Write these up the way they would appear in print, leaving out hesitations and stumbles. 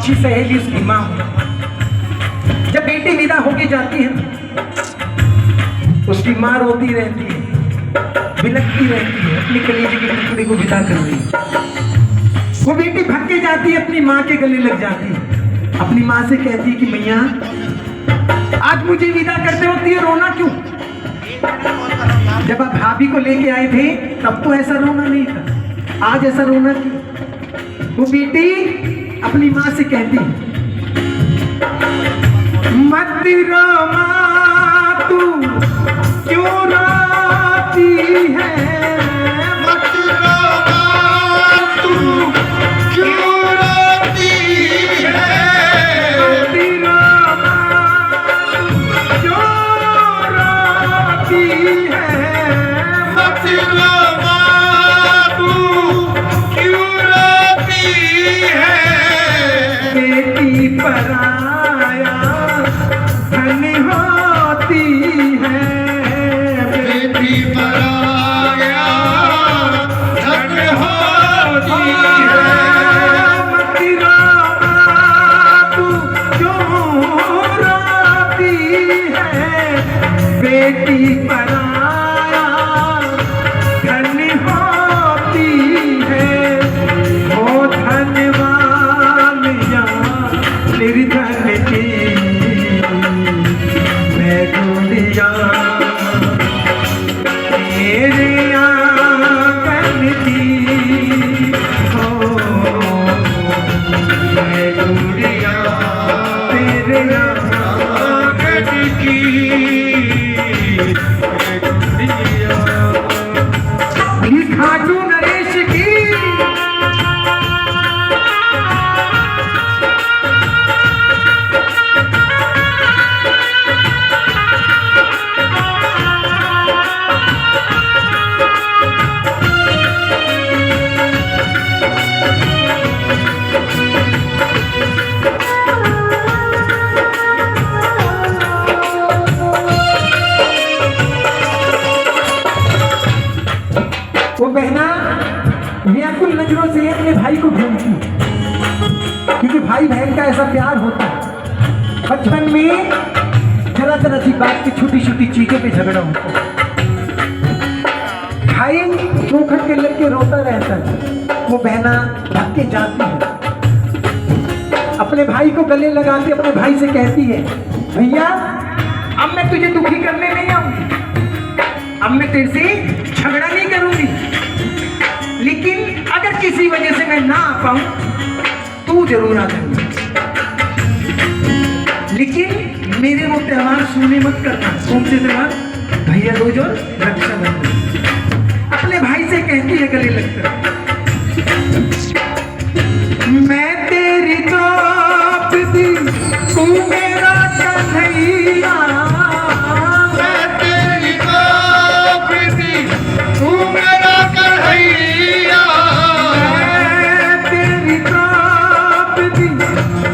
अच्छी सहेली उसकी माँ हो। जब बेटी विदा होके जाती है उसकी माँ रोती रहती है, बिलखती रहती है, अपनी कलेजे के टुकड़े को विदा कर रही है। वो बेटी भाग के जाती है, अपनी माँ के गले लग जाती है, अपनी माँ से कहती है कि मैया आज मुझे विदा करते वक्त ये रोना क्यों? जब आप भाभी को लेके आए थे तब तो ऐसा रोना नहीं था, आज ऐसा रोना क्यों? वो बेटी अपनी माँ से कहती है मत रो माँ तू क्यों रोती है, मत रो माँ तू क्यों रोती है, मत रो माँ क्यों रोती है, मत रो माँ तू क्यों रोती है। बेटी पराया धन होती है, बेटी पराया धन होती है। मत रो माँ तू क्यों रोती है, बेटी पराया धन होती है। ओ धनवान या निर्धन की मैं दुनिया तेरे आंगन की हो, मैं दुनिया तेरे आंगन की, मैं दुनिया खाटू नरेश की। वो बहना व्याकुल नजरों से अपने भाई को ढूंढती है, क्योंकि भाई बहन का ऐसा प्यार होता है। बचपन में जरा जरा सी बात की छोटी छोटी चीजों पे झगड़ा होता है, भाई चौखट के लग के रोता रहता है। वो बहना भाग के जाती है, अपने भाई को गले लगा के अपने भाई से कहती है भैया अब मैं तुझे दुखी करने नहीं आऊंगी, अब मैं तेरे से झगड़ा नहीं करूंगी, लेकिन अगर किसी वजह से मैं ना आ पाऊं तू जरूर आ जाएगी, लेकिन मेरे वो त्योहार सुने मत करना। कौन से त्योहार? भैया दूज और रक्षाबंधन। अपने भाई से कहती है गले लगकर मैं तेरी द्रौपदी तू मेरा कन्हैया, मैं तेरी द्रौपदी तू मेरा कन्हैया, मैं तेरी द्रौपदी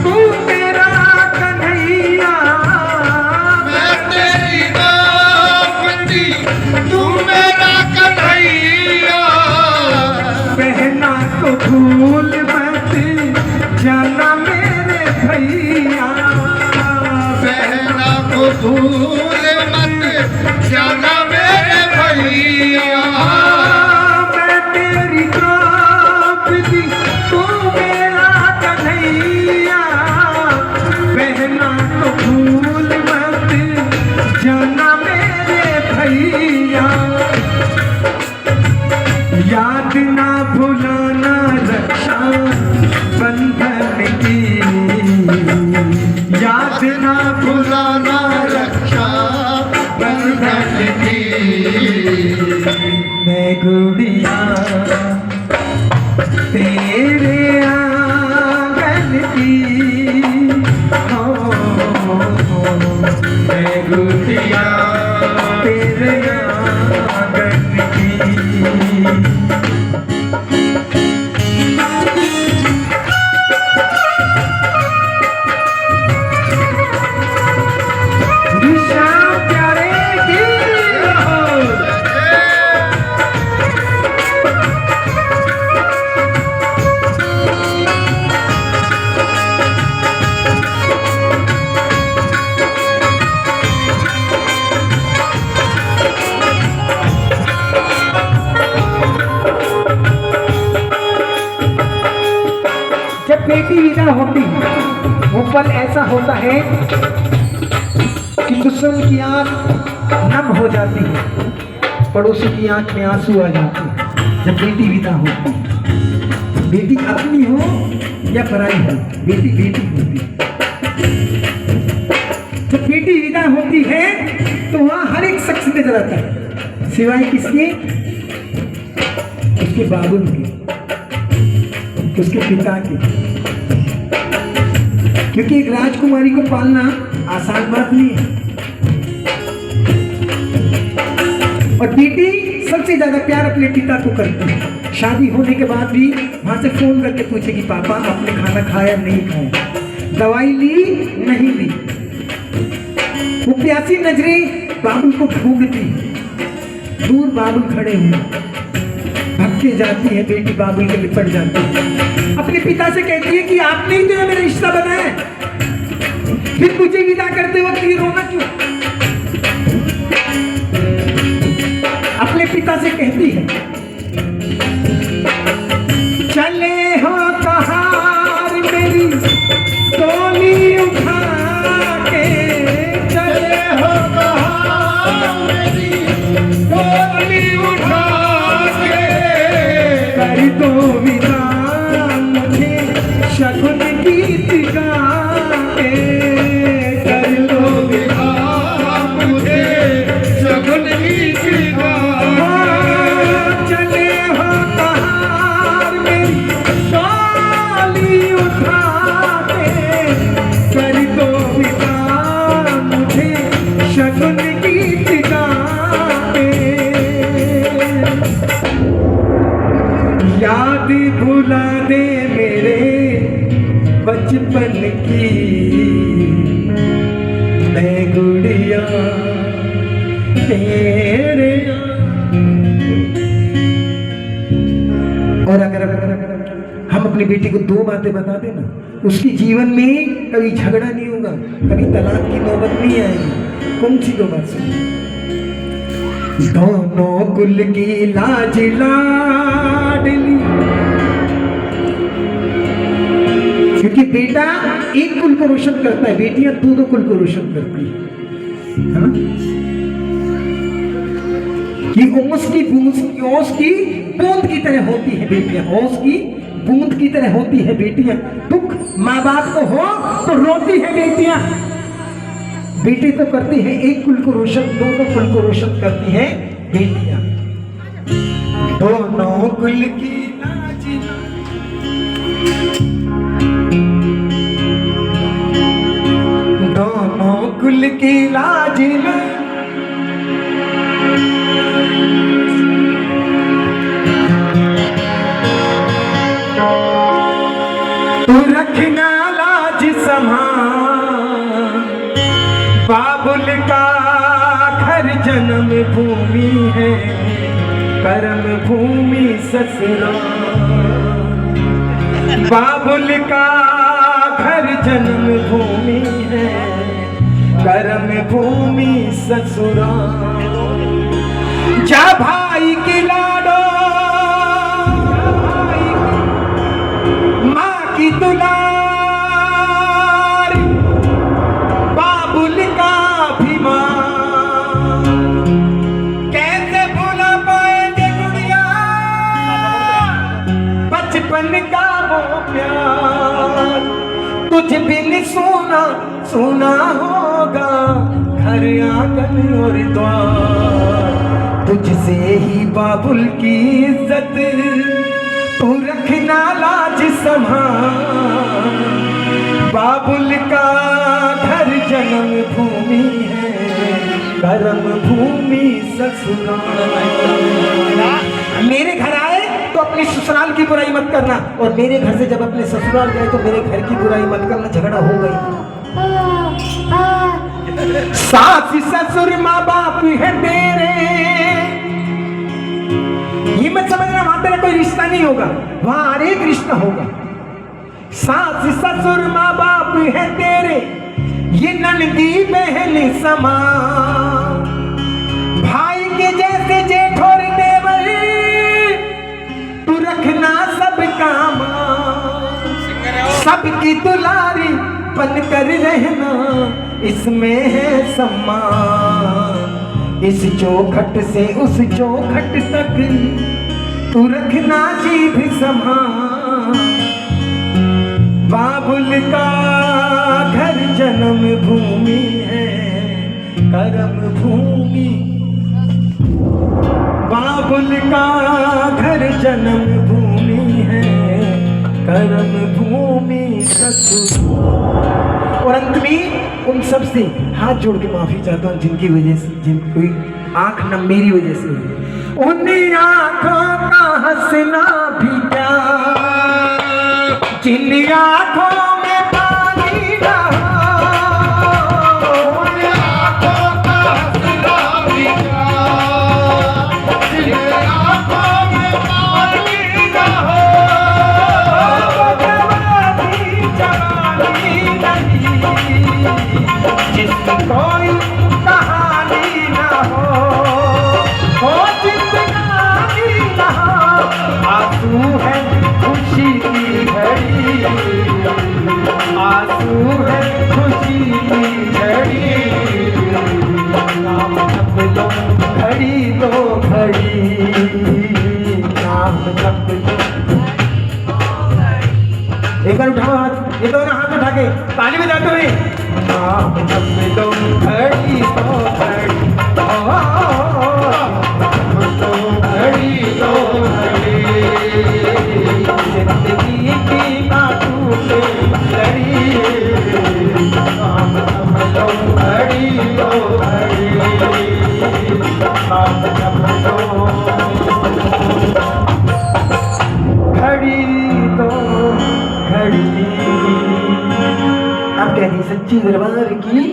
तू मेरा कन्हैया, मैं तेरी द्रौपदी तू मेरा कन्हैया। बहना को भूल मत जाना मेरे भैया, बहना को भूल मत जाना मेरे भैया, मैं तेरी द्रौपदी तू मेरा कन्हैया, बहना को भूल मत जाना मेरे भैया, याद ना भुलाना रक्षा बंधन की, याद ना भुलाना रक्षा बंधन की, पल होती है, वो पल ऐसा होता है कि दुश्मन की आंख नम हो जाती है, पड़ोसी की आंख में आंसू आ जाते हैं जब बेटी विदा होती है। बेटी अपनी हो या पराई हो, बेटी बेटी होती है। जब बेटी विदा होती है तो वहां हर एक शख्स नजर आता है, सिवाय किसके? उसके बाबुल के, उसके पिता के। क्योंकि एक राजकुमारी को पालना आसान बात नहीं है, और बेटी सबसे ज्यादा प्यार अपने पिता को करती है। शादी होने के बाद भी वहां से फोन करके पूछेगी, पापा आपने खाना खाया नहीं खाया, दवाई ली नहीं ली। वो प्यासी नजरें बाबुल को ढूंढती, दूर बाबुल खड़े हुए, भटके जाती है बेटी, बाबुल के लिपट जाती है। अपने पिता से कहती है कि आपने ही तो मेरा रिश्ता बनाया, फिर मुझे विदा करते वक्त ये रोना क्यों? अपने पिता से कहती है, चले हो कहार मेरी टोली उठा के, चले हो कहार मेरी टोली उठा के, कर दो विदा मुझे शगुन गीत गा के, कर दो विदा मुझे शगुन गीत गा। चले हो कहार मेरी टोली उठा के, कर दो विदा मुझे शगुन गीत गा के। याद भुला दे मेरे बचपन की मैं गुड़िया तेरे। और अगर हम अपनी बेटी को दो बातें बता देना, उसकी जीवन में कभी झगड़ा नहीं होगा, कभी तलाक की नौबत नहीं आएगी। कौन सी दो बात सुनी? दोनों कुल की लाज लाडली, क्योंकि बेटा एक कुल को रोशन करता है, बेटियां दो कुल को रोशन करती है ना? कि ओस की बूंद की तरह होती है बेटियां, ओस की बूंद की तरह होती है बेटियां। दुख माँ बाप को हो तो रोती है बेटियां। बेटे तो करती है एक कुल को रोशन, दोनों कुल को रोशन करती है बेटियां। दोनों कुल की लाज, दोनों कुल की लाज तू रखना लाज संभाल, बाबुल का घर जन्म भूमि है, कर्म भूमि ससुराल। बाबुल का घर जन्म भूमि है, कर्म भूमि ससुराल। जा भाई की लाडो माँ की दुलार, बाबुल का अभिमान कैसे भूला पाएंगे गुड़िया, बचपन का वो प्यार। तुझ बिन सोना सोना होगा घर आंगन और द्वार, तुझसे ही बाबुल की इज्जत तू रखना लाज संभाल। बाबुल का घर जन्म भूमि है, कर्म भूमि ससुराल। मेरे घर आए तो अपने ससुराल की बुराई मत करना, और मेरे घर से जब अपने ससुराल गए तो मेरे घर की बुराई मत करना, झगड़ा हो गई। सास ससुर माँ बाप है तेरे, ये मत समझना वहां तेरा कोई रिश्ता नहीं होगा, वहां हर एक रिश्ता होगा। सास ससुर माँ बाप है तेरे, ये ननदी बहन समान। भाई के जैसे जेठ और देवर तू रखना सबका मान। सबकी दुलारी बनकर रहना इसमें है सम्मान। इस चौखट से उस चौखट तक तू रखना जीभ संभाल। बाबुल का घर जन्म भूमि है कर्म भूमि। बाबुल का घर जन्म भूमि है कर्म भूमि सतगुरु। और अंत में उन सब से हाथ जोड़ के माफी चाहता हूँ जिनकी वजह से जिनकी आंख न मेरी वजह से हुई। उन्हीं आंखों का हंसना भी क्या जिन आंखों में पानी न हो। उन आंखों का हंसना भी क्या जिन आंखों में पानी न हो। जवानी जवानी नहीं जिसकी कोई कहानी न हो जिंदगानी न हो। आंसू है खुशी की घड़ी आंसू है खुशी की घड़ी। नाम जप लो घड़ी दो घड़ी नाम जप लो। एक बार उठाओ हाथ ये दोनों हाथ उठा के ताली बजाते हुए नाम जप लो घड़ी दो घड़ी घड़ी दो घड़ी जिंदगी की ना टूटे लड़ी। नाम जप लो घड़ी दो घड़ी नाम जप लो घड़ी दो घड़ी। आप कह दी सच्ची दरबार की